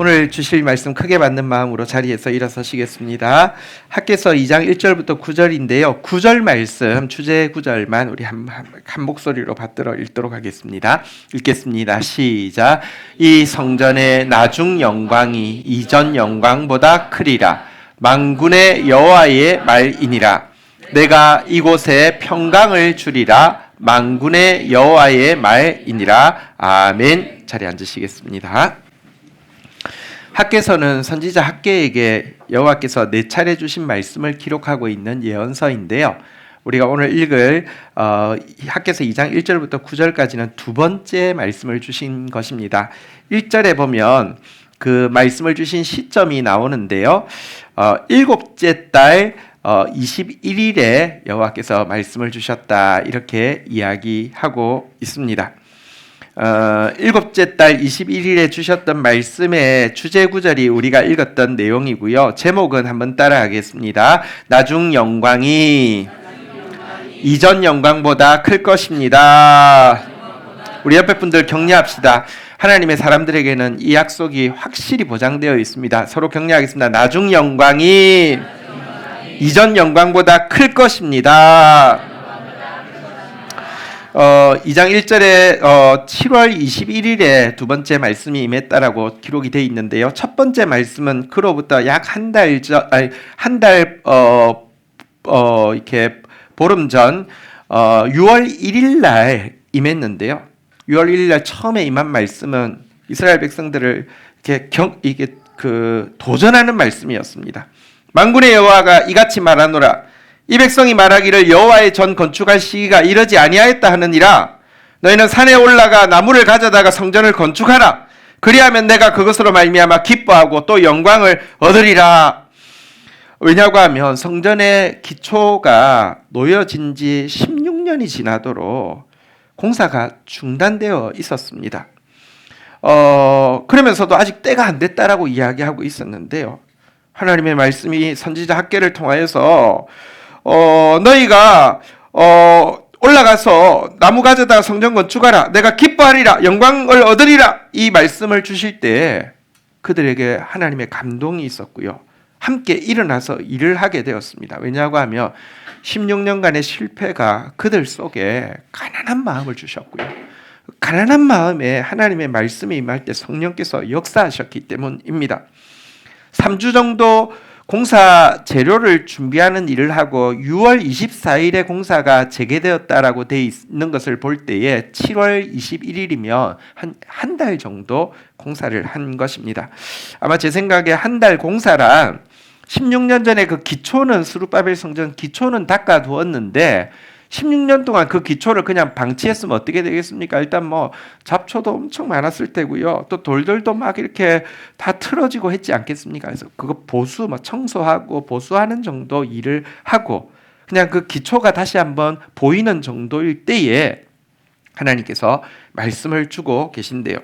오늘 주실 말씀 크게 받는 마음으로 자리에서 일어서시겠습니다. 학개서 2장 1절부터 9절인데요. 9절 말씀 주제 구절만 우리 한 목소리로 받들어 읽도록 하겠습니다. 읽겠습니다. 시작. 이 성전의 나중 영광이 이전 영광보다 크리라. 만군의 여호와의 말이니라. 내가 이곳에 평강을 주리라. 만군의 여호와의 말이니라. 아멘. 자리에 앉으시겠습니다. 학개서는 선지자 학개에게 여호와께서 4차례 주신 말씀을 기록하고 있는 예언서인데요. 우리가 오늘 읽을 학개서 2장 1절부터 9절까지는 두 번째 말씀을 주신 것입니다. 1절에 보면 그 말씀을 주신 시점이 나오는데요. 7째 달 21일에 여호와께서 말씀을 주셨다, 이렇게 이야기하고 있습니다. 7째 달 21일에 주셨던 말씀의 주제 구절이 우리가 읽었던 내용이고요. 제목은 한번 따라하겠습니다. 나중 영광이 이전 영광보다 클 것입니다. 우리 옆에 분들 격려합시다. 하나님의 사람들에게는 이 약속이 확실히 보장되어 있습니다. 서로 격려하겠습니다. 나중 영광이 이전 영광보다 클 것입니다. 2장 1절에 7월 21일에 두 번째 말씀이 임했다라고 기록이 되어 있는데요. 첫 번째 말씀은 그로부터 약 한 달 이렇게 보름 전 6월 1일 날 임했는데요. 6월 1일 날 처음에 임한 말씀은 이스라엘 백성들을 이게 도전하는 말씀이었습니다. 만군의 여호와가 이같이 말하노라. 이 백성이 말하기를 여호와의 전 건축할 시기가 이르지 아니하였다 하느니라. 너희는 산에 올라가 나무를 가져다가 성전을 건축하라. 그리하면 내가 그것으로 말미암아 기뻐하고 또 영광을 얻으리라. 왜냐고 하면 성전의 기초가 놓여진 지 16년이 지나도록 공사가 중단되어 있었습니다. 그러면서도 아직 때가 안 됐다라고 이야기하고 있었는데요. 하나님의 말씀이 선지자 학개를 통하여서 너희가 올라가서 나무 가져다가 성전 건축하라. 내가 기뻐하리라. 영광을 얻으리라. 이 말씀을 주실 때 그들에게 하나님의 감동이 있었고요. 함께 일어나서 일을 하게 되었습니다. 왜냐하고 하면 16년간의 실패가 그들 속에 가난한 마음을 주셨고요. 가난한 마음에 하나님의 말씀이 임할 때 성령께서 역사하셨기 때문입니다. 3주 정도 공사 재료를 준비하는 일을 하고 6월 24일에 공사가 재개되었다라고 되어 있는 것을 볼 때에 7월 21일이면 한 달 정도 공사를 한 것입니다. 아마 제 생각에 한 달 공사란 16년 전에 그 기초는 스룹바벨 성전 기초는 닦아두었는데 16년 동안 그 기초를 그냥 방치했으면 어떻게 되겠습니까? 일단 뭐 잡초도 엄청 많았을 테고요. 또 돌들도 막 이렇게 다 틀어지고 했지 않겠습니까? 그래서 그거 청소하고 보수하는 정도 일을 하고 그냥 그 기초가 다시 한번 보이는 정도일 때에 하나님께서 말씀을 주고 계신데요.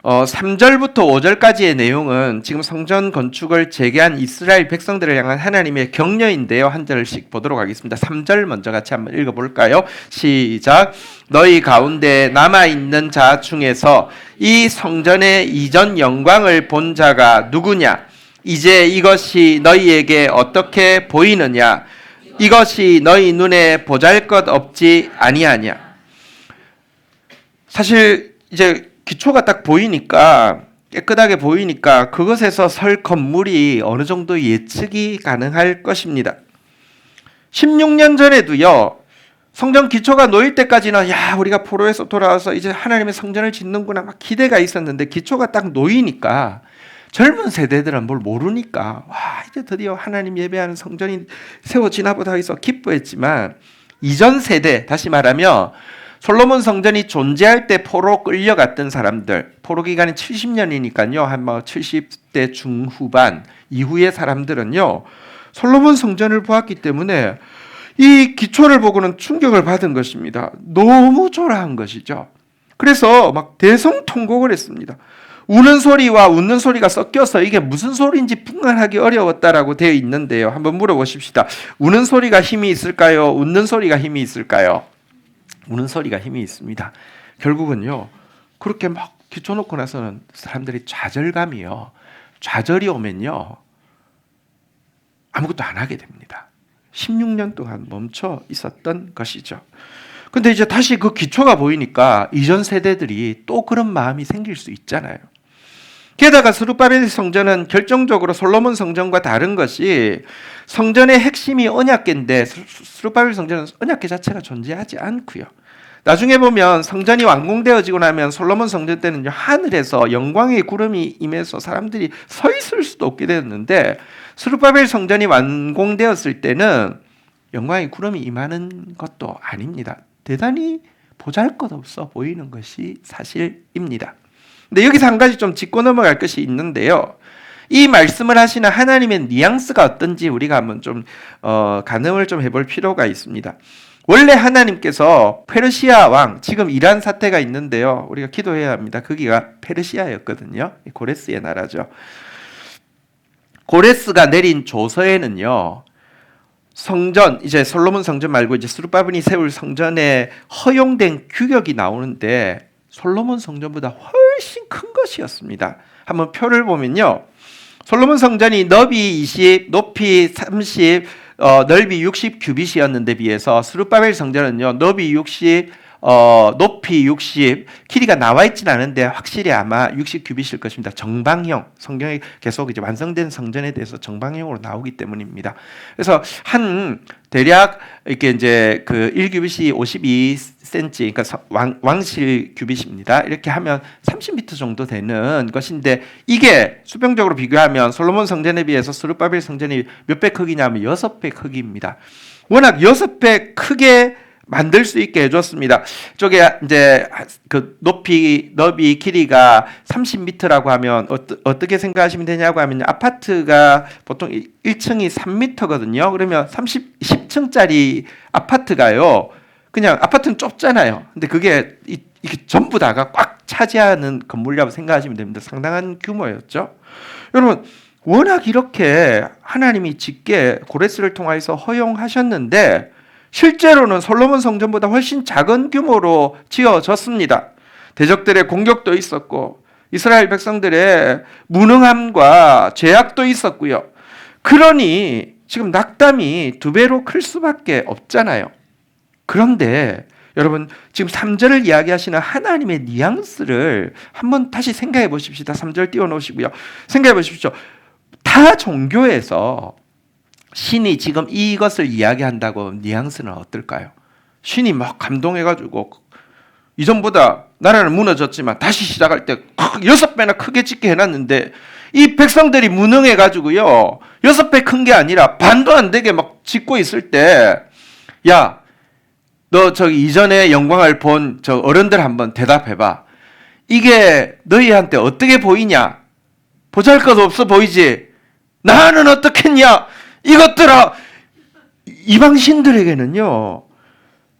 3절부터 5절까지의 내용은 지금 성전 건축을 재개한 이스라엘 백성들을 향한 하나님의 격려인데요. 한 절씩 보도록 하겠습니다. 3절 먼저 같이 한번 읽어볼까요? 시작. 너희 가운데 남아있는 자 중에서 이 성전의 이전 영광을 본 자가 누구냐? 이제 이것이 너희에게 어떻게 보이느냐? 이것이 너희 눈에 보잘것없지 아니하냐? 사실 이제 기초가 딱 보이니까 깨끗하게 보이니까 그것에서 설 건물이 어느 정도 예측이 가능할 것입니다. 16년 전에도요. 성전 기초가 놓일 때까지는 우리가 포로에서 돌아와서 이제 하나님의 성전을 짓는구나 막 기대가 있었는데 기초가 딱 놓이니까 젊은 세대들은 뭘 모르니까 이제 드디어 하나님 예배하는 성전이 세워지나 보다 해서 기뻐했지만 이전 세대, 다시 말하면 솔로몬 성전이 존재할 때 포로 끌려갔던 사람들, 포로 기간이 70년이니까요. 한 70대 중후반 이후의 사람들은요. 솔로몬 성전을 보았기 때문에 이 기초를 보고는 충격을 받은 것입니다. 너무 초라한 것이죠. 그래서 막 대성통곡을 했습니다. 우는 소리와 웃는 소리가 섞여서 이게 무슨 소리인지 분간하기 어려웠다라고 되어 있는데요. 한번 물어보십시다. 우는 소리가 힘이 있을까요? 웃는 소리가 힘이 있을까요? 우는 소리가 힘이 있습니다. 결국은요. 그렇게 막 기초 놓고 나서는 사람들이 좌절감이요. 좌절이 오면요. 아무것도 안 하게 됩니다. 16년 동안 멈춰 있었던 것이죠. 근데 이제 다시 그 기초가 보이니까 이전 세대들이 또 그런 마음이 생길 수 있잖아요. 게다가 스룹바벨 성전은 결정적으로 솔로몬 성전과 다른 것이 성전의 핵심이 언약궤인데 스룹바벨 성전은 언약궤 자체가 존재하지 않고요. 나중에 보면 성전이 완공되어지고 나면 솔로몬 성전 때는 하늘에서 영광의 구름이 임해서 사람들이 서 있을 수도 없게 되었는데 스룹바벨 성전이 완공되었을 때는 영광의 구름이 임하는 것도 아닙니다. 대단히 보잘것없어 보이는 것이 사실입니다. 근데 여기서 한 가지 좀 짚고 넘어갈 것이 있는데요. 이 말씀을 하시는 하나님의 뉘앙스가 어떤지 우리가 한번 좀 가늠을 좀 해볼 필요가 있습니다. 원래 하나님께서 페르시아 왕, 지금 이란 사태가 있는데요. 우리가 기도해야 합니다. 거기가 페르시아였거든요. 고레스의 나라죠. 고레스가 내린 조서에는요. 성전, 이제 솔로몬 성전 말고 이제 스룹바벨이 세울 성전에 허용된 규격이 나오는데 솔로몬 성전보다 훨씬 큰 것이었습니다. 한번 표를 보면요. 솔로몬 성전이 너비 20, 높이 30, 넓이 60 규빗이었는데 비해서 스룹바벨 성전은요. 너비 60, 높이 60, 길이가 나와 있진 않은데 확실히 아마 60 규빗일 것입니다. 정방형, 성경에 계속 이제 완성된 성전에 대해서 정방형으로 나오기 때문입니다. 그래서 대략 이렇게 이제 그 1규빗이 52cm, 그러니까 왕실 규빗입니다. 이렇게 하면 30m 정도 되는 것인데 이게 수평적으로 비교하면 솔로몬 성전에 비해서 스룹바벨 성전이 몇 배 크기냐면 6배 크기입니다. 워낙 6배 크게 만들 수 있게 해줬습니다. 저게 이제 그 높이 길이가 30m라고 하면 어떻게 생각하시면 되냐고 하면 아파트가 보통 1층이 3m거든요. 그러면 10층짜리 아파트가요. 그냥 아파트는 좁잖아요. 근데 그게 이게 전부 다가 꽉 차지하는 건물이라고 생각하시면 됩니다. 상당한 규모였죠. 여러분 워낙 이렇게 하나님이 짓게 고레스를 통해서 허용하셨는데 실제로는 솔로몬 성전보다 훨씬 작은 규모로 지어졌습니다. 대적들의 공격도 있었고 이스라엘 백성들의 무능함과 죄악도 있었고요. 그러니 지금 낙담이 2배로 클 수밖에 없잖아요. 그런데 여러분 지금 3절을 이야기하시는 하나님의 뉘앙스를 한번 다시 생각해 보십시다. 3절 띄워놓으시고요. 생각해 보십시오. 타 종교에서 신이 지금 이것을 이야기한다고 뉘앙스는 어떨까요? 신이 막 감동해가지고 이전보다 나라는 무너졌지만 다시 시작할 때 6배나 크게 짓게 해놨는데 이 백성들이 무능해가지고요 6배 큰 게 아니라 반도 안 되게 막 짓고 있을 때 야, 너 저기 이전에 영광을 본 저 어른들 한번 대답해봐. 이게 너희한테 어떻게 보이냐? 보잘것없어 보이지? 나는 어떻겠냐? 이것들아, 이방신들에게는요,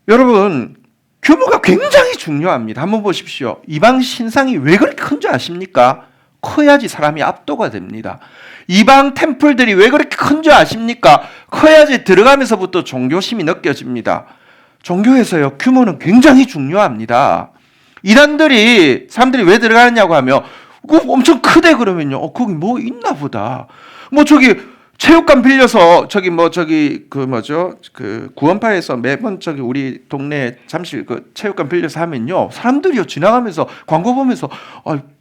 여러분, 규모가 굉장히 중요합니다. 한번 보십시오. 이방 신상이 왜 그렇게 큰 줄 아십니까? 커야지 사람이 압도가 됩니다. 이방 템플들이 왜 그렇게 큰 줄 아십니까? 커야지 들어가면서부터 종교심이 느껴집니다. 종교에서요, 규모는 굉장히 중요합니다. 이단들이, 사람들이 왜 들어가느냐고 하면, 엄청 크대 그러면요, 거기 뭐 있나 보다. 뭐 저기, 체육관 빌려서 구원파에서 매번 우리 동네 잠실 그 체육관 빌려서 하면요 사람들이요 지나가면서 광고 보면서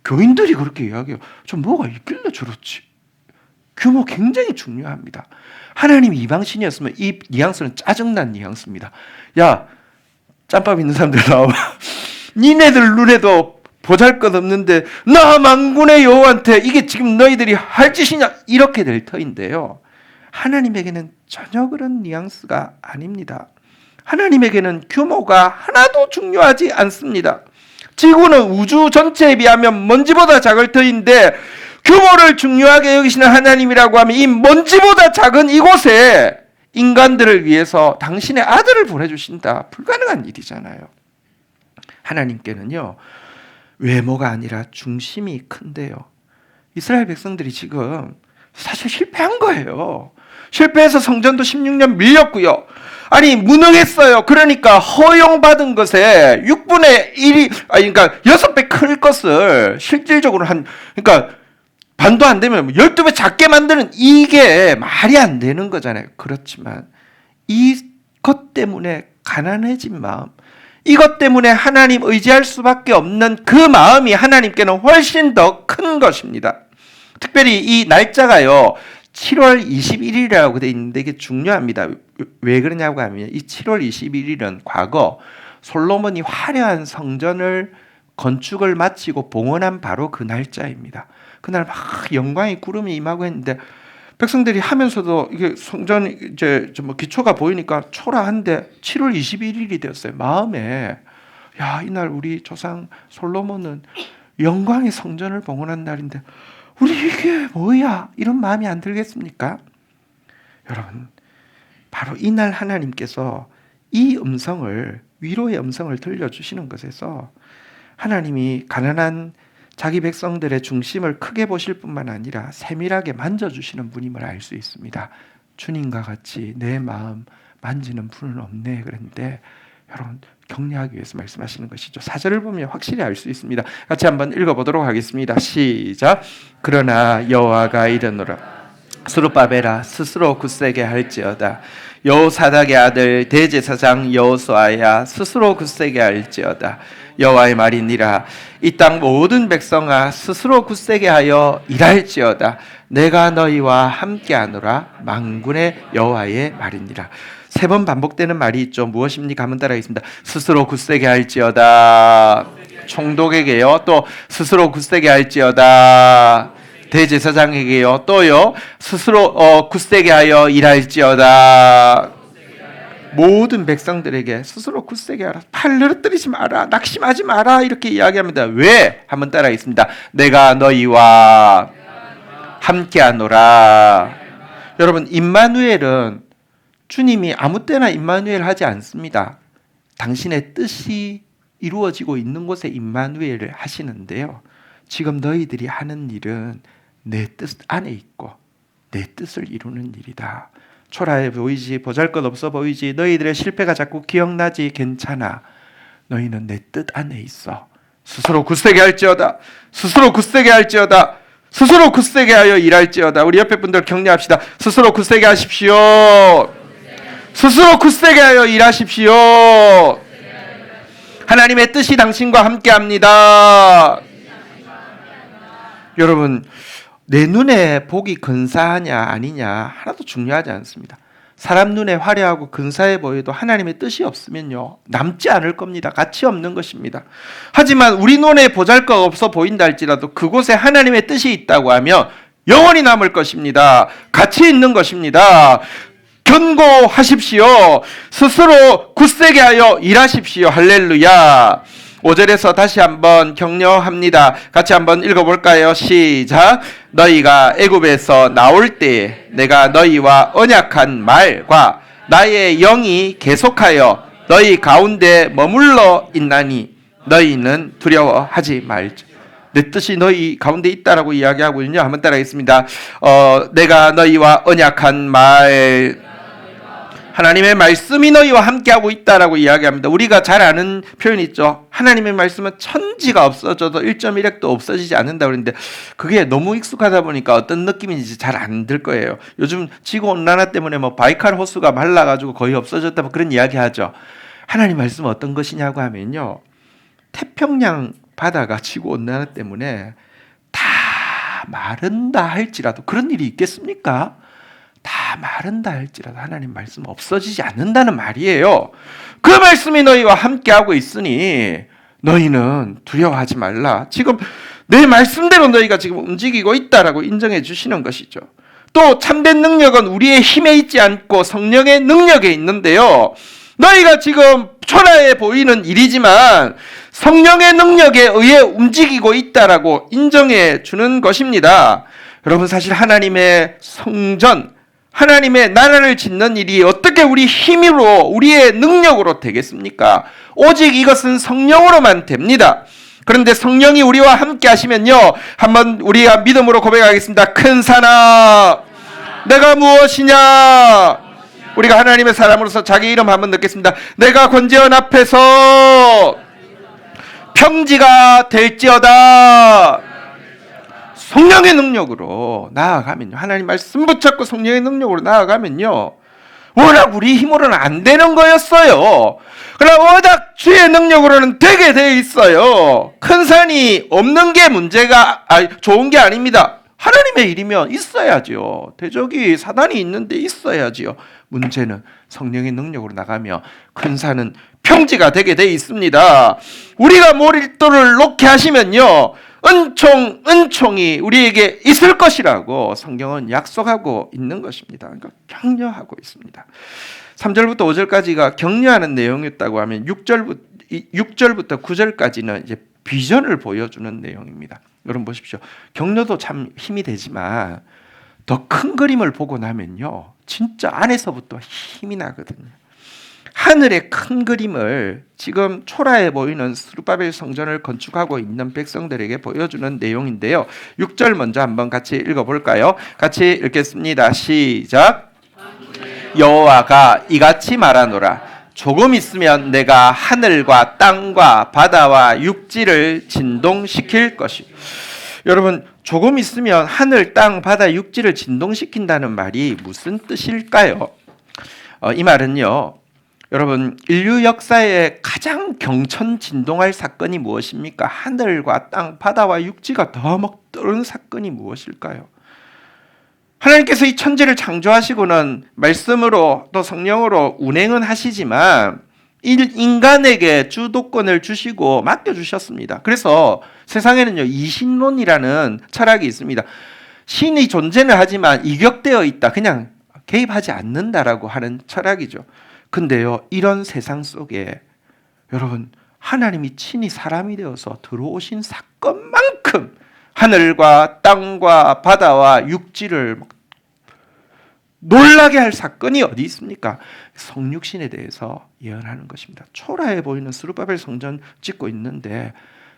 교인들이 그렇게 이야기해요. 좀 뭐가 있길래 저렇지. 규모 굉장히 중요합니다. 하나님이 이방신이었으면 이 뉘앙스는 짜증난 뉘앙스입니다. 야, 짬밥 있는 사람들 나와봐. 니네들 눈에도 보잘것없는데 나 만군의 여호와한테 이게 지금 너희들이 할 짓이냐 이렇게 될 터인데요. 하나님에게는 전혀 그런 뉘앙스가 아닙니다. 하나님에게는 규모가 하나도 중요하지 않습니다. 지구는 우주 전체에 비하면 먼지보다 작을 터인데 규모를 중요하게 여기시는 하나님이라고 하면 이 먼지보다 작은 이곳에 인간들을 위해서 당신의 아들을 보내주신다. 불가능한 일이잖아요. 하나님께는요. 외모가 아니라 중심이 큰데요. 이스라엘 백성들이 지금 사실 실패한 거예요. 실패해서 성전도 16년 밀렸고요. 아니 무능했어요. 그러니까 허용받은 것에 6분의 1이 그러니까 6배 클 것을 실질적으로 그러니까 반도 안 되면 12배 작게 만드는 이게 말이 안 되는 거잖아요. 그렇지만 이것 때문에 가난해진 마음, 이것 때문에 하나님 의지할 수밖에 없는 그 마음이 하나님께는 훨씬 더 큰 것입니다. 특별히 이 날짜가요 7월 21일이라고 되어 있는데 이게 중요합니다. 왜 그러냐고 하면 이 7월 21일은 과거 솔로몬이 화려한 성전을 건축을 마치고 봉헌한 바로 그 날짜입니다. 그날 막 영광의 구름이 임하고 했는데 백성들이 하면서도 이게 성전 이제 뭐 기초가 보이니까 초라한데 7월 21일이 되었어요. 마음에 야, 이날 우리 조상 솔로몬은 영광의 성전을 봉헌한 날인데 우리 이게 뭐야? 이런 마음이 안 들겠습니까? 여러분, 바로 이날 하나님께서 이 음성을, 위로의 음성을 들려주시는 것에서 하나님이 가난한 자기 백성들의 중심을 크게 보실 뿐만 아니라 세밀하게 만져주시는 분임을 알 수 있습니다. 주님과 같이 내 마음 만지는 분은 없네. 그런데 여러분 격려하기 위해서 말씀하시는 것이죠. 4절을 보면 확실히 알 수 있습니다. 같이 한번 읽어보도록 하겠습니다. 시작. 그러나 여호와가 이르노라 스룹바벨아 스스로 굳세게 할지어다. 여호사닥의 아들 대제사장 여호수아야 스스로 굳세게 할지어다. 여호와의 말이니라. 이 땅 모든 백성아 스스로 굳세게 하여 일할지어다. 내가 너희와 함께하노라. 만군의 여호와의 말이니라. 3번 반복되는 말이 있죠. 무엇입니까? 한번 따라하겠습니다. 스스로 굳세게 할지어다. 총독에게요. 또 스스로 굳세게 할지어다. 대제사장에게요. 또요. 스스로 굳세게 하여 일할지어다. 모든 백성들에게 스스로 굳세게 하라. 팔 늘어뜨리지 마라. 낙심하지 마라. 이렇게 이야기합니다. 왜? 한번 따라하겠습니다. 내가 너희와 함께하노라. 여러분 임마누엘은 주님이 아무 때나 임마누엘 하지 않습니다. 당신의 뜻이 이루어지고 있는 곳에 임마누엘을 하시는데요. 지금 너희들이 하는 일은 내 뜻 안에 있고 내 뜻을 이루는 일이다. 초라해 보이지, 보잘것없어 보이지, 너희들의 실패가 자꾸 기억나지, 괜찮아. 너희는 내 뜻 안에 있어. 스스로 굳세게 할지어다. 스스로 굳세게 할지어다. 스스로 굳세게 하여 일할지어다. 우리 옆에 분들 격려합시다. 스스로 굳세게 하십시오. 스스로 굳세게 하여 일하십시오. 하나님의 뜻이 당신과 함께합니다. 여러분, 내 눈에 복이 근사하냐 아니냐 하나도 중요하지 않습니다. 사람 눈에 화려하고 근사해 보여도 하나님의 뜻이 없으면요 남지 않을 겁니다. 가치 없는 것입니다. 하지만 우리 눈에 보잘것없어 보인다 할지라도 그곳에 하나님의 뜻이 있다고 하면 영원히 남을 것입니다. 가치 있는 것입니다. 견고하십시오. 스스로 굳세게 하여 일하십시오. 할렐루야. 5절에서 다시 한번 격려합니다. 같이 한번 읽어볼까요? 시작. 너희가 애굽에서 나올 때 내가 너희와 언약한 말과 나의 영이 계속하여 너희 가운데 머물러 있나니 너희는 두려워하지 말자. 내 뜻이 너희 가운데 있다라고 이야기하고요. 한번 따라하겠습니다. 내가 너희와 언약한 말, 하나님의 말씀이 너희와 함께하고 있다라고 이야기합니다. 우리가 잘 아는 표현이 있죠. 하나님의 말씀은 천지가 없어져도 1.1핵도 없어지지 않는다 그러는데 그게 너무 익숙하다 보니까 어떤 느낌인지 잘 안 들 거예요. 요즘 지구온난화 때문에 뭐 바이칼 호수가 말라가지고 거의 없어졌다 그런 이야기 하죠. 하나님 말씀은 어떤 것이냐고 하면요. 태평양 바다가 지구온난화 때문에 다 마른다 할지라도 그런 일이 있겠습니까? 다 마른다 할지라도 하나님 말씀 없어지지 않는다는 말이에요. 그 말씀이 너희와 함께하고 있으니 너희는 두려워하지 말라. 지금 내 말씀대로 너희가 지금 움직이고 있다라고 인정해 주시는 것이죠. 또 참된 능력은 우리의 힘에 있지 않고 성령의 능력에 있는데요. 너희가 지금 초라해 보이는 일이지만 성령의 능력에 의해 움직이고 있다라고 인정해 주는 것입니다. 여러분 사실 하나님의 성전, 하나님의 나라를 짓는 일이 어떻게 우리 힘으로 우리의 능력으로 되겠습니까? 오직 이것은 성령으로만 됩니다. 그런데 성령이 우리와 함께 하시면요 한번 우리가 믿음으로 고백하겠습니다. 큰 산아 내가 무엇이냐 우리가 하나님의 사람으로서 자기 이름 한번 넣겠습니다. 내가 권재원 앞에서 평지가 될지어다. 성령의 능력으로 나아가면요, 하나님 말씀 붙잡고 성령의 능력으로 나아가면요, 워낙 우리 힘으로는 안 되는 거였어요. 그러나 워낙 주의 능력으로는 되게 돼 있어요. 큰 산이 없는 게 문제가 좋은 게 아닙니다. 하나님의 일이면 있어야죠. 대적이 사단이 있는데 있어야지요. 문제는 성령의 능력으로 나가며 큰 산은 평지가 되게 돼 있습니다. 우리가 몰입도를 놓게 하시면요, 은총이 우리에게 있을 것이라고 성경은 약속하고 있는 것입니다. 그러니까 격려하고 있습니다. 3절부터 5절까지가 격려하는 내용이었다고 하면 6절부터 9절까지는 이제 비전을 보여주는 내용입니다. 여러분 보십시오. 격려도 참 힘이 되지만 더 큰 그림을 보고 나면요, 진짜 안에서부터 힘이 나거든요. 하늘의 큰 그림을 지금 초라해 보이는 스룹바벨 성전을 건축하고 있는 백성들에게 보여주는 내용인데요. 6절 먼저 한번 같이 읽어볼까요? 같이 읽겠습니다. 시작. 여호와가 이같이 말하노라. 조금 있으면 내가 하늘과 땅과 바다와 육지를 진동시킬 것이. 여러분, 조금 있으면 하늘, 땅, 바다, 육지를 진동시킨다는 말이 무슨 뜻일까요? 이 말은요, 여러분, 인류 역사에 가장 경천진동할 사건이 무엇입니까? 하늘과 땅, 바다와 육지가 더 막 떠오르는 사건이 무엇일까요? 하나님께서 이 천지를 창조하시고는 말씀으로 또 성령으로 운행은 하시지만 인간에게 주도권을 주시고 맡겨주셨습니다. 그래서 세상에는요, 이신론이라는 철학이 있습니다. 신이 존재는 하지만 이격되어 있다, 그냥 개입하지 않는다라고 하는 철학이죠. 근데요, 이런 세상 속에 여러분, 하나님이 친히 사람이 되어서 들어오신 사건만큼 하늘과 땅과 바다와 육지를 놀라게 할 사건이 어디 있습니까? 성육신에 대해서 예언하는 것입니다. 초라해 보이는 스룹바벨 성전 짓고 있는데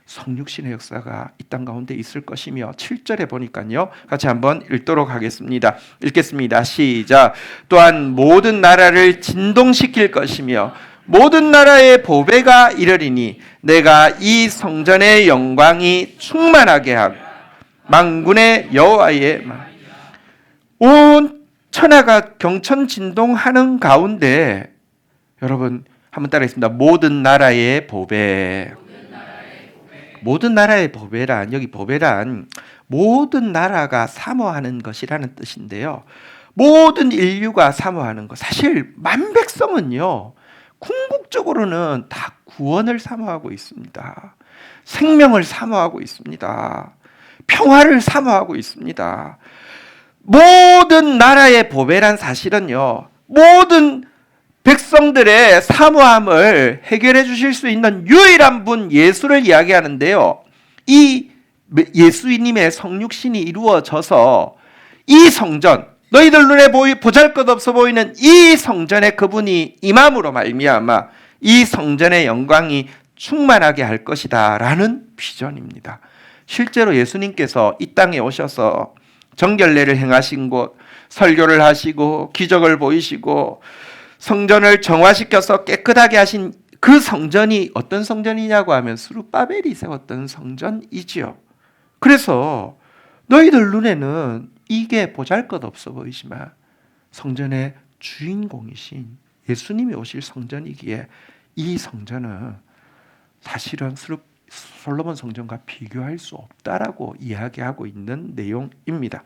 성육신의 역사가 이 땅 가운데 있을 것이며, 7절에 보니까요, 같이 한번 읽도록 하겠습니다. 읽겠습니다. 시작. 또한 모든 나라를 진동시킬 것이며 모든 나라의 보배가 이르리니 내가 이 성전의 영광이 충만하게 하고 만군의 여호와의 온 천하가 경천진동하는 가운데, 여러분 한번 따라하겠습니다. 모든 나라의 보배. 모든 나라의 보배란, 여기 보배란 모든 나라가 사모하는 것이라는 뜻인데요, 모든 인류가 사모하는 것, 사실 만백성은요, 궁극적으로는 다 구원을 사모하고 있습니다. 생명을 사모하고 있습니다. 평화를 사모하고 있습니다. 모든 나라의 보배란 사실은요, 모든 백성들의 사모함을 해결해 주실 수 있는 유일한 분 예수를 이야기하는데요, 이 예수님의 성육신이 이루어져서 이 성전, 너희들 눈에 보잘것없어 보이는 이 성전에 그분이 임함으로 말미암아 이 성전의 영광이 충만하게 할 것이다 라는 비전입니다. 실제로 예수님께서 이 땅에 오셔서 정결례를 행하신 곳, 설교를 하시고 기적을 보이시고 성전을 정화시켜서 깨끗하게 하신 그 성전이 어떤 성전이냐고 하면 스룹바벨이 세웠던 성전이지요. 그래서 너희들 눈에는 이게 보잘것없어 보이지만 성전의 주인공이신 예수님이 오실 성전이기에 이 성전은 사실은 솔로몬 성전과 비교할 수 없다라고 이야기하고 있는 내용입니다.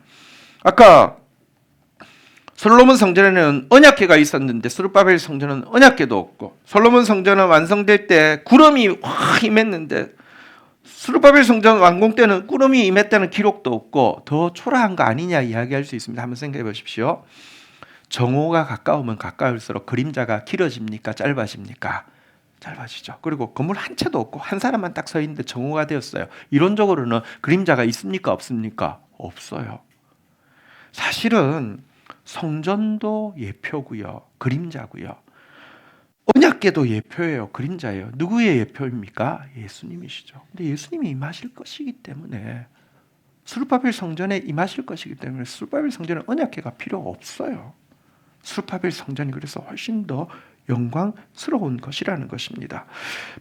아까 솔로몬 성전에는 언약궤가 있었는데 스룹바벨 성전은 언약궤도 없고, 솔로몬 성전은 완성될 때 구름이 확 임했는데 스룹바벨 성전 완공 때는 구름이 임했다는 기록도 없고, 더 초라한 거 아니냐 이야기할 수 있습니다. 한번 생각해 보십시오. 정오가 가까우면 가까울수록 그림자가 길어집니까? 짧아집니까? 짧아지죠. 그리고 건물 한 채도 없고 한 사람만 딱 서 있는데 정오가 되었어요. 이론적으로는 그림자가 있습니까? 없습니까? 없어요. 사실은 성전도 예표고요, 그림자고요. 언약궤도 예표예요, 그림자예요. 누구의 예표입니까? 예수님이시죠. 근데 예수님이 임하실 것이기 때문에, 스룹바벨 성전에 임하실 것이기 때문에 스룹바벨 성전은 언약궤가 필요 없어요. 스룹바벨 성전이 그래서 훨씬 더 영광스러운 것이라는 것입니다.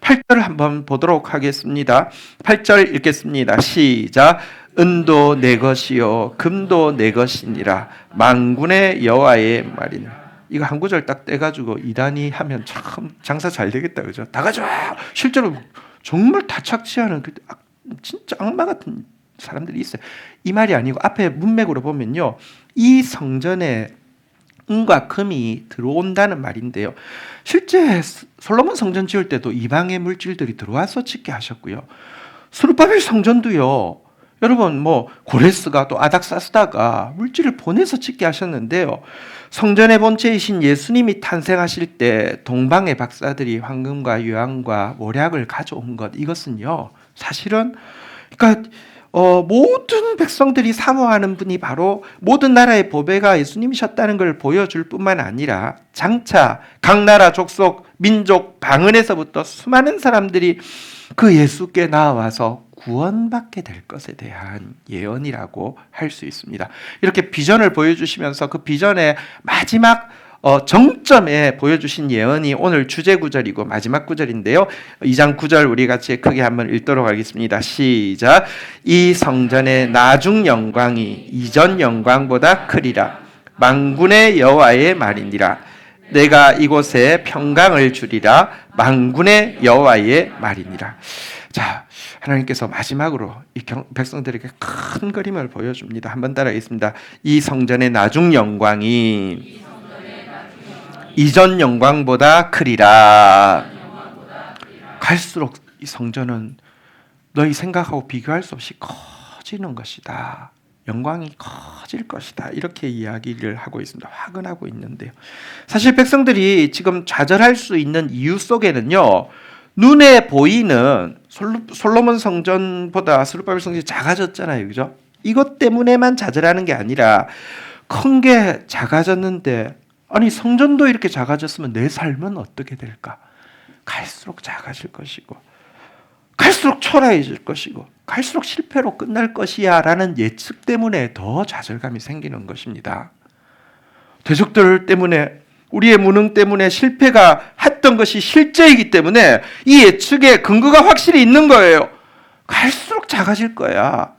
8절을 한번 보도록 하겠습니다. 8절 읽겠습니다. 시작. 은도 내 것이요 금도 내 것이니라 만군의 여호와의 말이니라. 이거 한 구절 딱 떼가지고 이단이 하면 참 장사 잘 되겠다, 그죠? 다 가져와. 실제로 정말 다 착취하는 진짜 악마 같은 사람들이 있어요. 이 말이 아니고 앞에 문맥으로 보면요, 이 성전에 은과 금이 들어온다는 말인데요. 실제 솔로몬 성전 지을 때도 이방의 물질들이 들어와서 짓게 하셨고요. 스룹바벨 성전도요. 여러분 고레스가 또 아닥사스다가 물질을 보내서 짓게 하셨는데요. 성전의 본체이신 예수님이 탄생하실 때 동방의 박사들이 황금과 유황과 모략을 가져온 것, 이것은요 사실은 그러니까 모든 백성들이 사모하는 분이 바로 모든 나라의 보배가 예수님이셨다는 걸 보여줄 뿐만 아니라 장차 각 나라 족속 민족 방언에서부터 수많은 사람들이 그 예수께 나와서 구원받게 될 것에 대한 예언이라고 할 수 있습니다. 이렇게 비전을 보여주시면서 그 비전의 마지막 정점에 보여주신 예언이 오늘 주제 구절이고 마지막 구절인데요. 2장 9절 우리 같이 크게 한번 읽도록 하겠습니다. 시작. 이 성전의 나중 영광이 이전 영광보다 크리라. 만군의 여호와의 말이니라. 내가 이곳에 평강을 주리라. 만군의 여호와의 말이니라. 자, 하나님께서 마지막으로 이 백성들에게 큰 그림을 보여줍니다. 한번 따라하겠습니다. 이 성전의 나중 영광이 이전 영광보다 크리라. 갈수록 이 성전은 너희 생각하고 비교할 수 없이 커지는 것이다. 영광이 커질 것이다. 이렇게 이야기를 하고 있습니다. 화근하고 있는데요. 사실 백성들이 지금 좌절할 수 있는 이유 속에는요, 눈에 보이는 솔로몬 성전보다 스룹바벨 성전이 작아졌잖아요, 그죠? 이것 때문에만 좌절하는 게 아니라 큰 게 작아졌는데, 아니 성전도 이렇게 작아졌으면 내 삶은 어떻게 될까? 갈수록 작아질 것이고, 갈수록 초라해질 것이고, 갈수록 실패로 끝날 것이야 라는 예측 때문에 더 좌절감이 생기는 것입니다. 대적들 때문에, 우리의 무능 때문에 실패가 했던 것이 실제이기 때문에 이 예측에 근거가 확실히 있는 거예요. 갈수록 작아질 거야.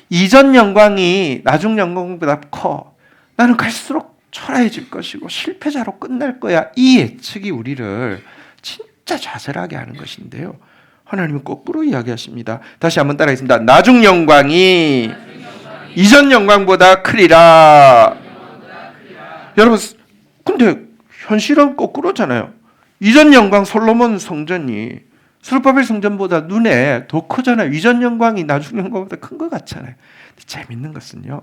이전 영광이 나중 영광보다 커. 나는 갈수록 초라해질 것이고 실패자로 끝날 거야. 이 예측이 우리를 진짜 좌절하게 하는 것인데요. 하나님은 거꾸로 이야기하십니다. 다시 한번 따라하겠습니다. 나중 영광이 이전 영광보다 크리라. 여러분, 근데 현실은 거꾸로잖아요. 이전 영광 솔로몬 성전이 스룹바벨 성전보다 눈에 더 크잖아요. 이전 영광이 나중 영광보다 큰 것 같잖아요. 재밌는 것은요,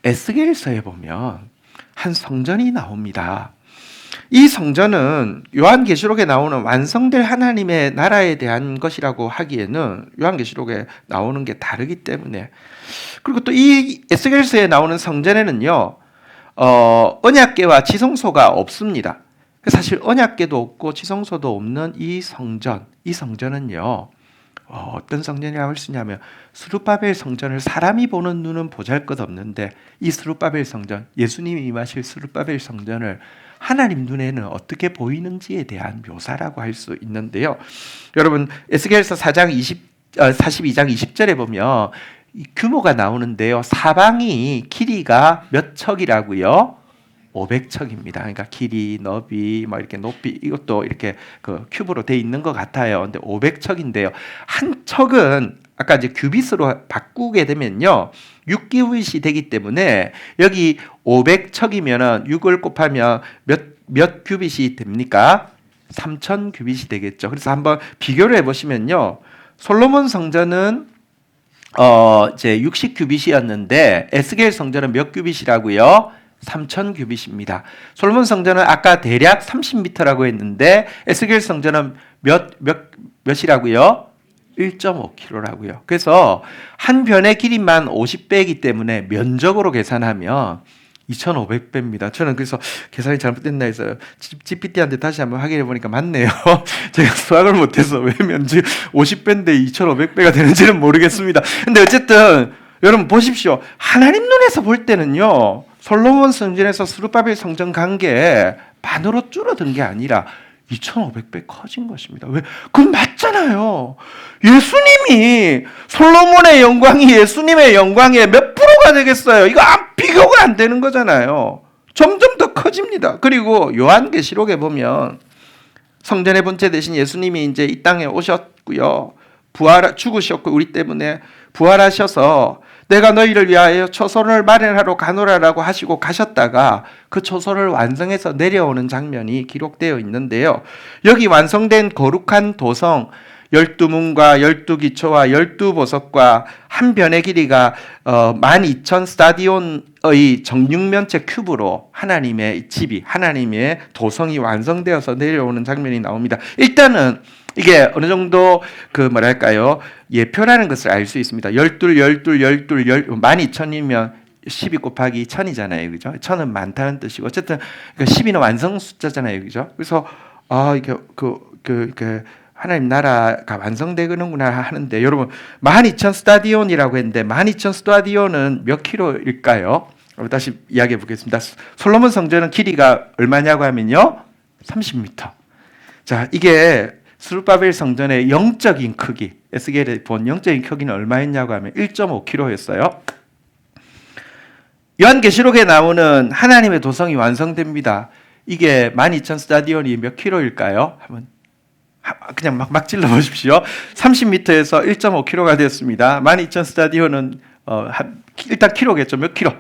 에스겔서에 보면 한 성전이 나옵니다. 이 성전은 요한계시록에 나오는 완성될 하나님의 나라에 대한 것이라고 하기에는 요한계시록에 나오는 게 다르기 때문에, 그리고 또 이 에스겔서에 나오는 성전에는요, 언약궤와 지성소가 없습니다. 사실 언약궤도 없고 지성소도 없는 이 성전은요, 어떤 성전이라고 할 수 있냐면 스룹바벨 성전을 사람이 보는 눈은 보잘것없는데 이 스룹바벨 성전, 예수님이 임하실 스룹바벨 성전을 하나님 눈에는 어떻게 보이는지에 대한 묘사라고 할 수 있는데요. 여러분, 에스겔서 42장 20절에 보면 이 규모가 나오는데요. 사방이 길이가 몇 척이라고요? 500척입니다. 그러니까 길이, 너비, 이렇게 높이, 이것도 이렇게 그 큐브로 돼 있는 것 같아요. 근데 500척인데요. 한 척은 아까 이제 규빗으로 바꾸게 되면요, 6규빗이 되기 때문에 여기 500척이면은 6을 곱하면 몇 규빗이 됩니까? 3000 규빗이 되겠죠. 그래서 한번 비교를 해보시면요, 솔로몬 성전은 이제 60 규빗이었는데 에스겔 성전은 몇 규빗이라고요? 3000 규빗입니다. 솔로몬 성전은 아까 대략 30m라고 했는데 에스겔 성전은 몇이라고요? 1.5km라고요. 그래서 한 변의 길이만 50배이기 때문에 면적으로 계산하면 2500배입니다. 저는 그래서 계산이 잘못됐나 해서 GPT한테 다시 한번 확인해 보니까 맞네요. 제가 수학을 못해서 왜 면적 50배인데 2500배가 되는지는 모르겠습니다. 근데 어쨌든 여러분 보십시오. 하나님 눈에서 볼 때는요, 솔로몬 성전에서 스룹바벨 성전 간 게 반으로 줄어든 게 아니라 2,500배 커진 것입니다. 왜? 그건 맞잖아요. 예수님이 솔로몬의 영광이 예수님의 영광의 몇 프로가 되겠어요? 이거 비교가 안 되는 거잖아요. 점점 더 커집니다. 그리고 요한계시록에 보면 성전의 본체 대신 예수님이 이제 이 땅에 오셨고요. 죽으셨고 우리 때문에 부활하셔서 내가 너희를 위하여 초소를 마련하러 가노라라고 하시고 가셨다가 그 초소를 완성해서 내려오는 장면이 기록되어 있는데요. 여기 완성된 거룩한 도성 12문과 12기초와 12보석과 한 변의 길이가 12,000 스타디온의 정육면체 큐브로 하나님의 집이 하나님의 도성이 완성되어서 내려오는 장면이 나옵니다. 일단은 이게 어느 정도 예표라는 것을 알 수 있습니다. 12,000이면 12 곱하기 1000이잖아요. 그죠? 1000은 많다는 뜻이고 어쨌든 12는 완성 숫자잖아요. 그죠? 그래서 하나님 나라가 완성되는구나 하는데 여러분 12,000 스타디온이라고 했는데 12,000 스타디온은 몇 킬로일까요? 다시 이야기해 보겠습니다. 솔로몬 성전은 길이가 얼마냐고 하면요. 30m. 자, 이게 스룹바벨 성전의 영적인 크기, 에스겔에 본 영적인 크기는 얼마였냐고 하면 1.5km였어요. 요한계시록에 나오는 하나님의 도성이 완성됩니다. 이게 12,000 스타디온이 몇 킬로일까요? 한번 그냥 막 찔러 보십시오. 30m에서 1.5km가 되었습니다. 12,000 스타디온은 일단 킬로겠죠. 몇 킬로?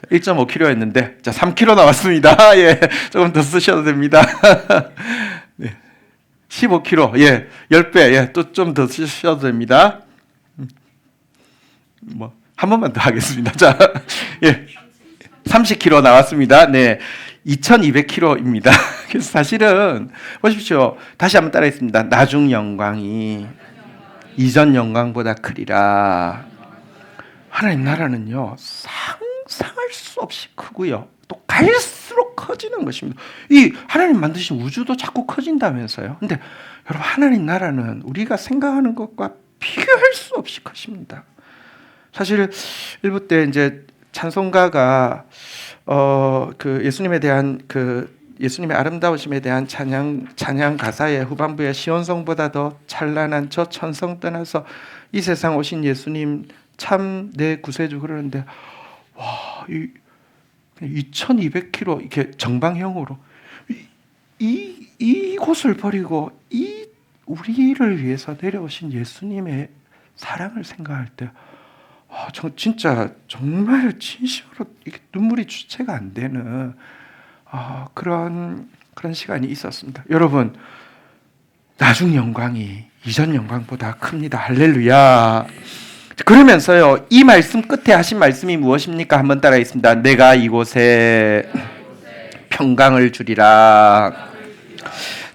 1.5km였는데 자 3km 나왔습니다. 예, 조금 더 쓰셔도 됩니다. 네. 15km, 예, 10배, 예, 또 좀 더 쓰셔도 됩니다. 한 번만 더 하겠습니다. 자, 예, 30km 나왔습니다. 네, 2,200km입니다. 그래서 사실은 보십시오. 다시 한번 따라했습니다. 나중 영광이 이전 영광보다 크리라. 하나님 나라는요, 상상할 수 없이 크고요. 또 갈수록 커지는 것입니다. 이 하나님 만드신 우주도 자꾸 커진다면서요. 근데 여러분 하나님 나라는 우리가 생각하는 것과 비교할 수 없이 커집니다. 사실 일부 때 이제 찬송가가 예수님에 대한 예수님의 아름다우심에 대한 찬양 가사의 후반부에 시온성보다 더 찬란한 저 천성 떠나서 이 세상 오신 예수님 참 내 구세주 그러는데 와, 2,200km 이렇게 정방형으로 이곳을 버리고 우리를 위해서 내려오신 예수님의 사랑을 생각할 때 진짜 정말 진심으로 눈물이 주체가 안 되는 그런 시간이 있었습니다. 여러분 나중 영광이 이전 영광보다 큽니다. 할렐루야. 그러면서요 이 말씀 끝에 하신 말씀이 무엇입니까? 한번 따라하겠습니다. 내가 이곳에 평강을 주리라.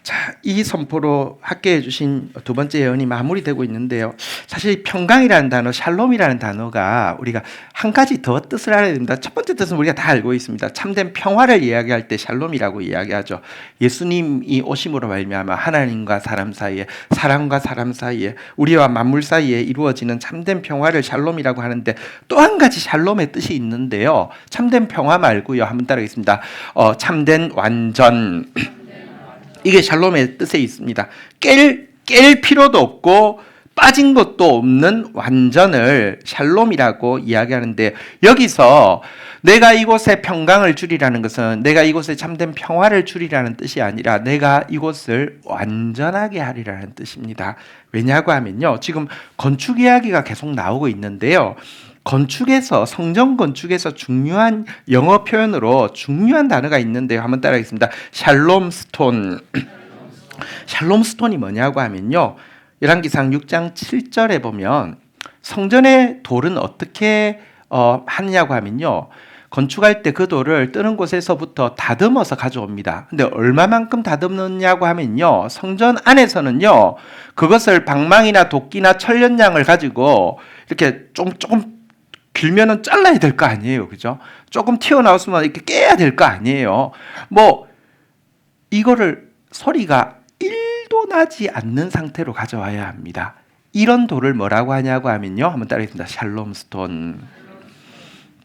자, 이 선포로 함께해 주신 두 번째 예언이 마무리되고 있는데요. 사실 평강이라는 단어, 샬롬이라는 단어가 우리가 한 가지 더 뜻을 알아야 됩니다. 첫 번째 뜻은 우리가 다 알고 있습니다. 참된 평화를 이야기할 때 샬롬이라고 이야기하죠. 예수님이 오심으로 말미암아 하나님과 사람 사이에, 사람과 사람 사이에, 우리와 만물 사이에 이루어지는 참된 평화를 샬롬이라고 하는데 또 한 가지 샬롬의 뜻이 있는데요. 참된 평화 말고요. 한번 따라하겠습니다. 참된 완전. 이게 샬롬의 뜻에 있습니다. 깰 필요도 없고 빠진 것도 없는 완전을 샬롬이라고 이야기하는데 여기서 내가 이곳에 평강을 주리라는 것은 내가 이곳에 참된 평화를 주리라는 뜻이 아니라 내가 이곳을 완전하게 하리라는 뜻입니다. 왜냐고 하면요. 지금 건축 이야기가 계속 나오고 있는데요. 성전 건축에서 중요한 영어 표현으로 중요한 단어가 있는데요. 한번 따라하겠습니다. 샬롬스톤. 샬롬스톤이 뭐냐고 하면요. 열왕기상 6장 7절에 보면 성전의 돌은 어떻게 하느냐고 하면요. 건축할 때 그 돌을 뜨는 곳에서부터 다듬어서 가져옵니다. 근데 얼마만큼 다듬느냐고 하면요. 성전 안에서는요. 그것을 방망이나 도끼나 철련장을 가지고 이렇게 조금 길면은 잘라야 될 거 아니에요. 그죠? 조금 튀어나왔으면 이렇게 깨야 될 거 아니에요. 이거를 소리가 1도 나지 않는 상태로 가져와야 합니다. 이런 돌을 뭐라고 하냐고 하면요. 한번 따라하겠습니다. 샬롬스톤.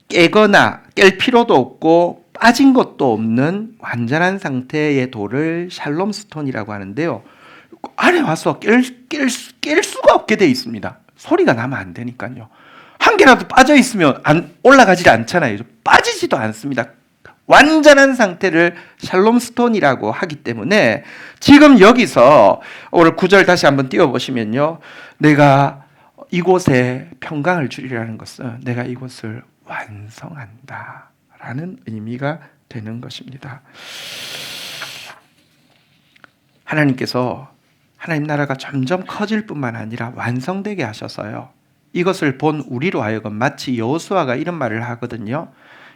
깨거나 깰 필요도 없고 빠진 것도 없는 완전한 상태의 돌을 샬롬 스톤이라고 하는데요. 안에 와서 깰 수가 없게 돼 있습니다. 소리가 나면 안 되니까요. 한 개라도 빠져 있으면 올라가지 않잖아요. 빠지지도 않습니다. 완전한 상태를 샬롬 스톤이라고 하기 때문에 지금 여기서 오늘 9절 다시 한번 띄워보시면요. 내가 이곳에 평강을 주리라는 것은 내가 이곳을 완성한다 라는 의미가 되는 것입니다. 하나님께서 하나님 나라가 점점 커질 뿐만 아니라 완성되게 하셔서요. 이것을 본 우리로 하여금 마치 여호수아가 이런 말을 하거든요.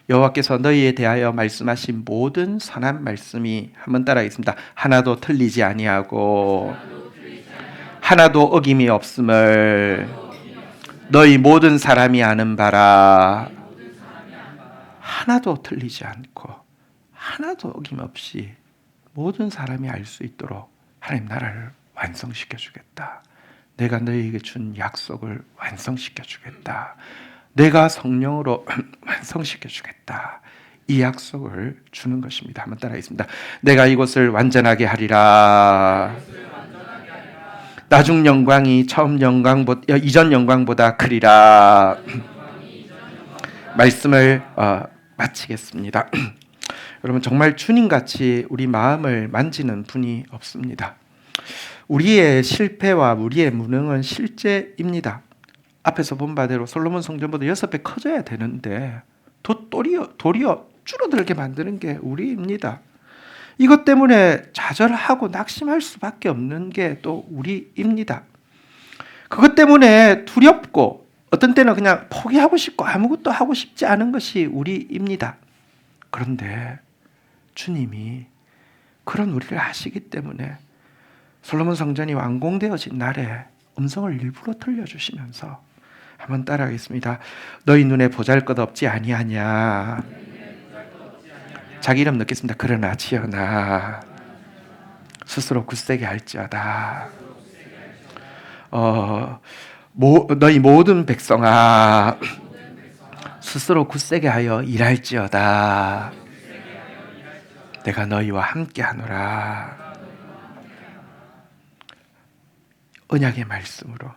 여호와께서 너희에 대하여 말씀하신 모든 선한 말씀이 한번 따라하겠습니다. 하나도 틀리지 아니하고 하나도 어김이 없음을 너희 모든 사람이 아는 바라. 하나도 틀리지 않고 하나도 어김없이 모든 사람이 알 수 있도록 하나님 나라를 완성시켜 주겠다. 내가 너희에게 준 약속을 완성시켜 주겠다. 내가 성령으로 완성시켜 주겠다. 이 약속을 주는 것입니다. 한번 따라하겠습니다. 내가 이곳을 완전하게 하리라. 나중 영광이 이전 영광보다 크리라. 말씀을 마치겠습니다. 여러분 정말 주님같이 우리 마음을 만지는 분이 없습니다. 우리의 실패와 우리의 무능은 실제입니다. 앞에서 본 바대로 솔로몬 성전보다 6배 커져야 되는데 도리어 줄어들게 만드는 게 우리입니다. 이것 때문에 좌절하고 낙심할 수밖에 없는 게 또 우리입니다. 그것 때문에 두렵고 어떤 때는 그냥 포기하고 싶고 아무것도 하고 싶지 않은 것이 우리입니다. 그런데 주님이 그런 우리를 아시기 때문에 솔로몬 성전이 완공되어진 날에 음성을 일부러 들려주시면서 한번 따라하겠습니다. 너희 눈에 보잘것없지 아니하냐. 자기 이름 넣겠습니다. 그러나 지어나 스스로 굳세게 할지어다. 너희 모든 백성아 스스로 굳세게 하여 일할지어다. 내가 너희와 함께하노라. 언약의 말씀으로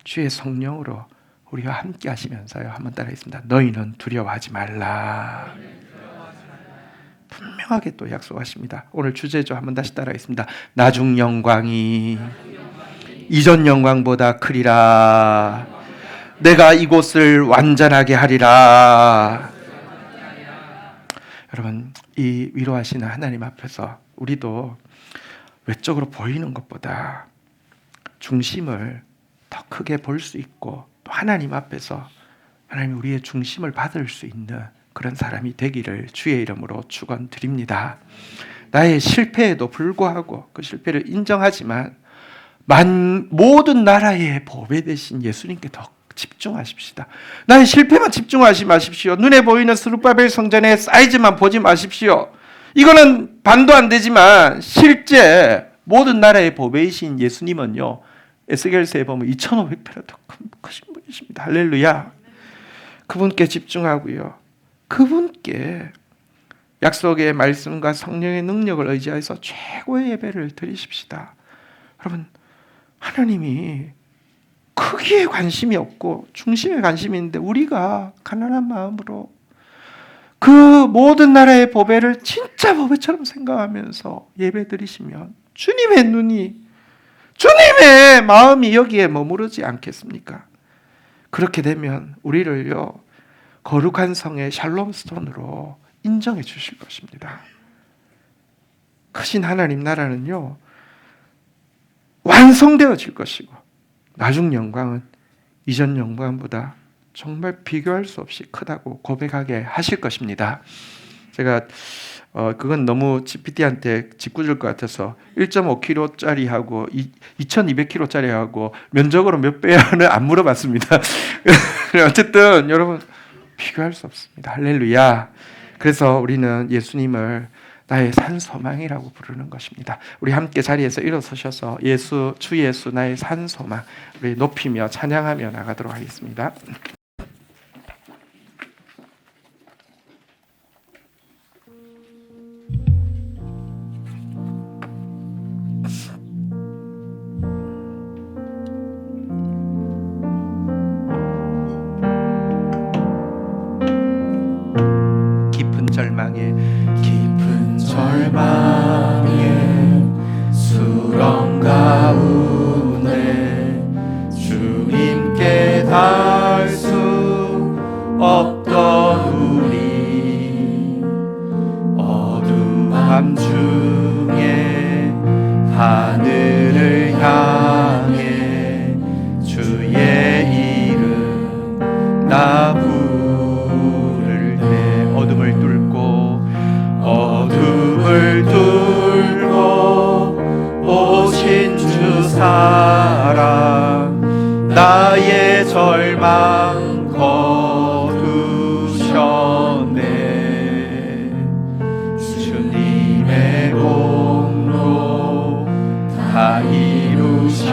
주의 성령으로 우리와 함께 하시면서요. 한번 따라하겠습니다. 너희는 두려워하지 말라. 분명하게 또 약속하십니다. 오늘 주제죠. 한번 다시 따라하겠습니다. 나중 영광이 이전 영광보다 크리라. 내가 이곳을 완전하게 하리라. 여러분 이 위로하시는 하나님 앞에서 우리도 외적으로 보이는 것보다 중심을 더 크게 볼 수 있고 또 하나님 앞에서 하나님 우리의 중심을 받을 수 있는 그런 사람이 되기를 주의 이름으로 축원드립니다. 나의 실패에도 불구하고 그 실패를 인정하지만 모든 나라의 보배 되신 예수님께 더 집중하십시다. 나의 실패만 집중하지 마십시오. 눈에 보이는 스룹바벨 성전의 사이즈만 보지 마십시오. 이거는 반도 안 되지만 실제 모든 나라의 보배이신 예수님은요. 에스겔서에 보면 2500배나 더 크신 분이십니다. 할렐루야. 그분께 집중하고요. 그분께 약속의 말씀과 성령의 능력을 의지해서 최고의 예배를 드리십시다. 여러분 하나님이 크기에 관심이 없고 중심에 관심이 있는데 우리가 가난한 마음으로 그 모든 나라의 보배를 진짜 보배처럼 생각하면서 예배 드리시면 주님의 눈이 주님의 마음이 여기에 머무르지 않겠습니까? 그렇게 되면 우리를요 거룩한 성의 샬롬 스톤으로 인정해 주실 것입니다. 크신 하나님 나라는요 완성되어질 것이고 나중 영광은 이전 영광보다 정말 비교할 수 없이 크다고 고백하게 하실 것입니다. 제가 그건 너무 GPT한테 짓궂을 것 같아서 1.5kg짜리하고 2200kg짜리하고 면적으로 몇 배야는 안 물어봤습니다. 어쨌든 여러분 비교할 수 없습니다. 할렐루야. 그래서 우리는 예수님을 나의 산 소망이라고 부르는 것입니다. 우리 함께 자리에서 일어서셔서 주 예수 나의 산 소망 우리 높이며 찬양하며 나가도록 하겠습니다. 깊은 절망에 수렁 가운데 주님께 닿을 수 없던 우리 어두운 밤 중에 하늘을 향해 주의 이름 나 부를 때 어둠을 뚫고 오신 주 사랑 나의 절망 거두셨네. 주님의 공로 다 이루셨네.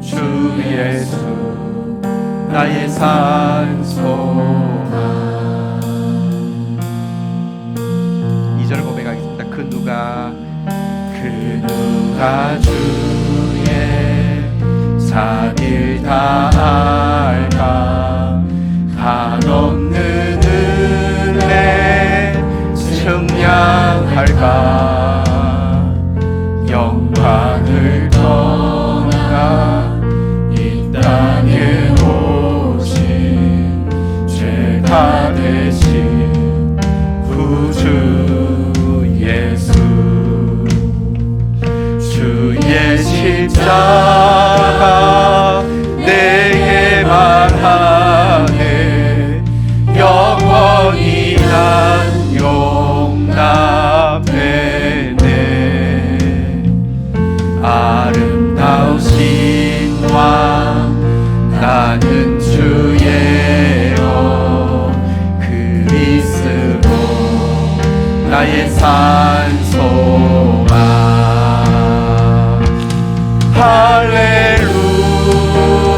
주 예수 나의 산소망. 2절 고백하겠습니다. 그 누가 주의 자비를 다 알까. 한없는 은혜 측량할까. 영광을 떠나 이 땅에 오신 죄가 되신 구주 예수. 주의 십자가 내게 말하네. 영원히 난 용납했네. 아름다우신 왕 나는 주의 그리스도 나의 산소망.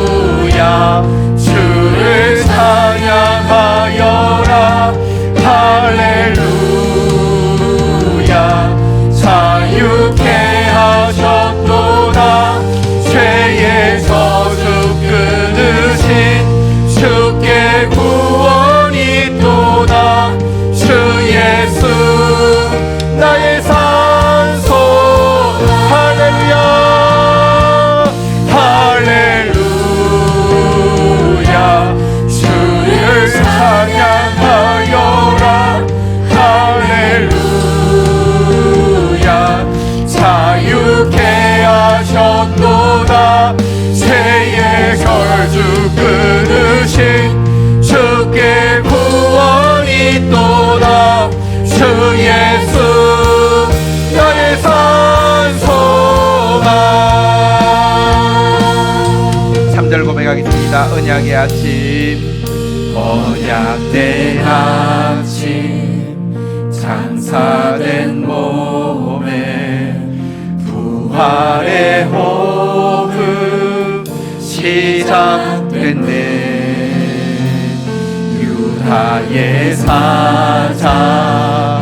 할렐루야 주를 찬양하여라. 할렐루야 자유케 하셨도다. 죄의 저주 끊으신 주께 구원이 있도다. 주 예수 나의 산소. 할렐루야 할렐루야 주를 찬양하여라. 할렐루야 자유케 하셨도다. 죄의 결주 끊으신 주께 구원이 있도다. 주 예수 나의 산소망. 3절 고백하겠습니다. 언약의 아침. 언약된 아침 장사된 몸에 부활의 호흡 시작됐네. 유다의 사자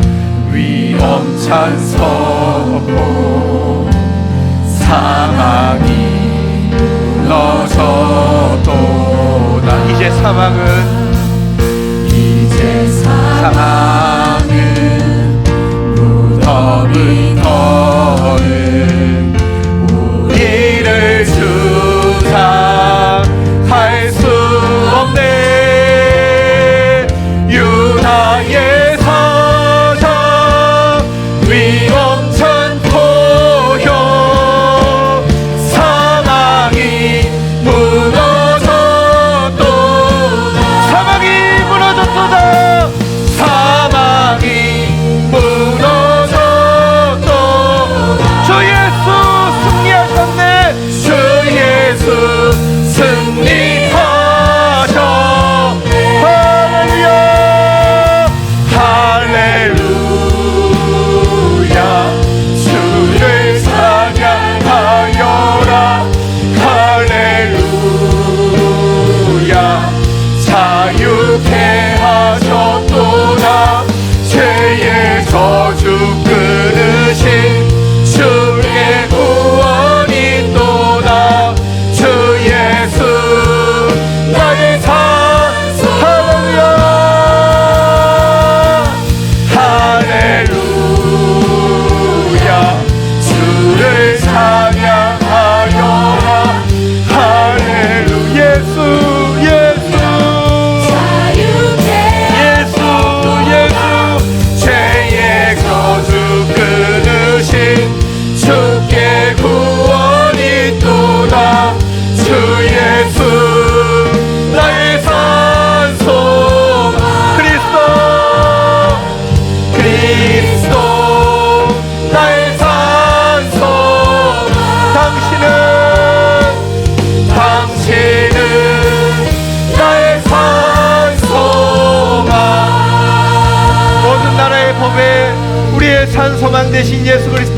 위엄찬 선포. 사망이 무너졌도다. 이제 사망은 무덤을 터는 우리를 주장할 수 없네. 유다의 사자 위엄찬 포효. 사망이 무너졌도다. 사망이 무너졌도다. 사망이 무너졌도다.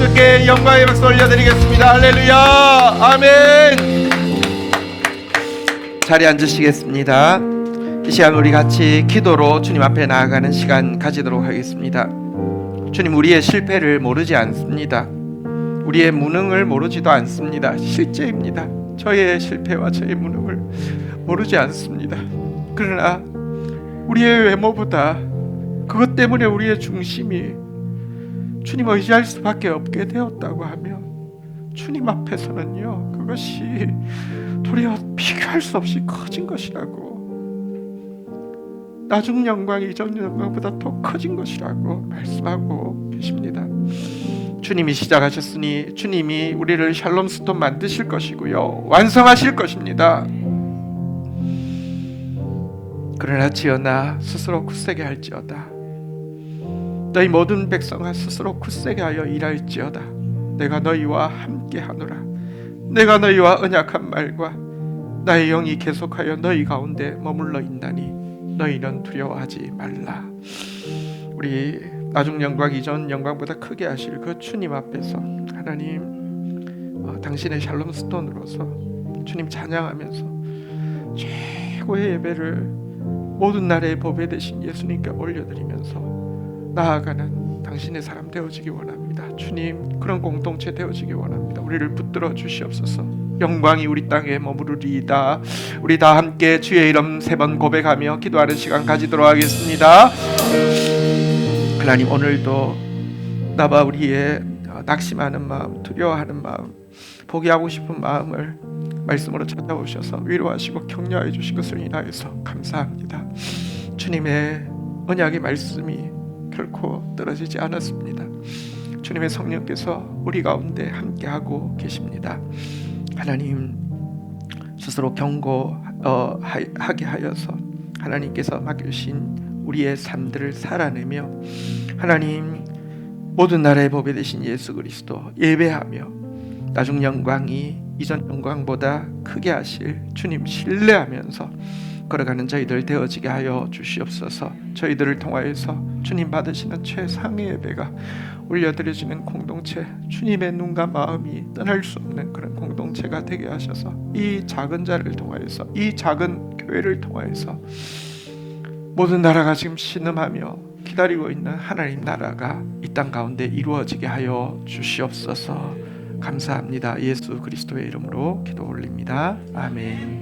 그리스도께 영광의 박수 올려드리겠습니다. 할렐루야. 아멘. 자리에 앉으시겠습니다. 이 시간 우리 같이 기도로 주님 앞에 나아가는 시간 가지도록 하겠습니다. 주님, 우리의 실패를 모르지 않습니다. 우리의 무능을 모르지도 않습니다. 실제입니다. 저의 실패와 저의 무능을 모르지 않습니다. 그러나 우리의 외모보다 그것 때문에 우리의 중심이 주님 의지할 수밖에 없게 되었다고 하면 주님 앞에서는요, 그것이 도리어 비교할 수 없이 커진 것이라고, 나중 영광이 이전 영광보다 더 커진 것이라고 말씀하고 계십니다. 주님이 시작하셨으니 주님이 우리를 샬롬스톤 만드실 것이고요, 완성하실 것입니다. 그러나 지어나 스스로 굳세게 할지어다. 너희 모든 백성아 스스로 굳세게 하여 일할지어다. 내가 너희와 함께하노라. 내가 너희와 언약한 말과 나의 영이 계속하여 너희 가운데 머물러 있나니 너희는 두려워하지 말라. 우리 나중 영광 이전 영광보다 크게 하실 그 주님 앞에서 하나님, 당신의 샬롬스톤으로서 주님 찬양하면서 최고의 예배를 모든 날의 보배 되신 예수님께 올려드리면서 나아가는 당신의 사람 되어지기 원합니다. 주님, 그런 공동체 되어지기 원합니다. 우리를 붙들어 주시옵소서. 영광이 우리 땅에 머무르리이다. 우리 다 함께 주의 이름 3번 고백하며 기도하는 시간 가지도록 하겠습니다. 하나님, 오늘도 나와 우리의 낙심하는 마음, 두려워하는 마음, 포기하고 싶은 마음을 말씀으로 찾아오셔서 위로하시고 격려해 주신 것을 인하여서 감사합니다. 주님의 언약의 말씀이 결코 떨어지지 않았습니다. 주님의 성령께서 우리 가운데 함께하고 계십니다. 하나님, 스스로 경고하게 하여서 하나님께서 맡겨주신 우리의 삶들을 살아내며 하나님, 모든 나라의 보배 되신 예수 그리스도 예배하며 나중 영광이 이전 영광보다 크게 하실 주님 신뢰하면서 걸어가는 저희들 되어지게 하여 주시옵소서. 저희들을 통하여서 주님 받으시는 최상의 예배가 올려드려지는 공동체, 주님의 눈과 마음이 떠날 수 없는 그런 공동체가 되게 하셔서 이 작은 자를 통하여서, 이 작은 교회를 통하여서 모든 나라가 지금 신음하며 기다리고 있는 하나님 나라가 이 땅 가운데 이루어지게 하여 주시옵소서. 감사합니다. 예수 그리스도의 이름으로 기도 올립니다. 아멘.